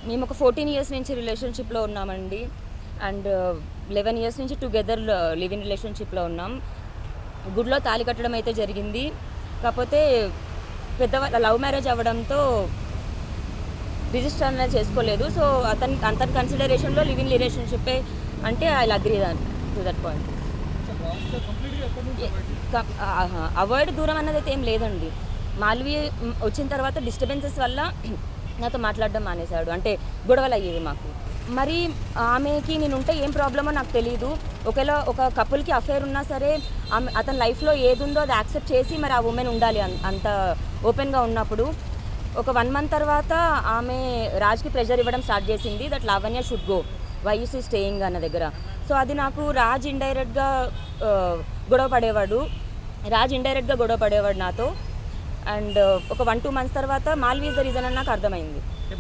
మేము ఒక 14 ఇయర్స్ నుంచి రిలేషన్షిప్లో ఉన్నామండి. అండ్ 11 ఇయర్స్ నుంచి టుగెదర్ లివ్ ఇన్ రిలేషన్షిప్లో ఉన్నాం. గుడిలో తాళి కట్టడం అయితే జరిగింది. కాకపోతే లవ్ మ్యారేజ్ అవ్వడంతో రిజిస్టర్ అనేది చేసుకోలేదు. సో అతని కన్సిడరేషన్లో లివ్ ఇన్ రిలేషన్షిప్పే అంటే I agree to that point. Avoid దూరం అన్నది అయితే ఏం లేదండి. మాల్వి వచ్చిన తర్వాత డిస్టర్బెన్సెస్ వల్ల నాతో మాట్లాడడం మానేశాడు. అంటే గొడవలు అయ్యేవి మాకు. మరి ఆమెకి నేనుంటే ఏం ప్రాబ్లమో నాకు తెలియదు. ఒకవేళ ఒక కపుల్కి అఫేర్ ఉన్నా సరే అతని లైఫ్లో ఏది ఉందో అది యాక్సెప్ట్ చేసి మరి ఆ ఉమెన్ ఉండాలి. అంత ఓపెన్గా ఉన్నప్పుడు ఒక 1 మంత్ తర్వాత ఆమె రాజ్కి ప్రెషర్ ఇవ్వడం స్టార్ట్ చేసింది. That Lavanya should go, why you see staying అన్న దగ్గర. సో అది నాకు రాజ్ ఇండైరెక్ట్గా గొడవ పడేవాడు నాతో. అండ్ ఒక 1-2 మంత్స్ తర్వాత మాల్వీ ఈజ్ ద రీజన్ అని నాకు అర్థమైంది.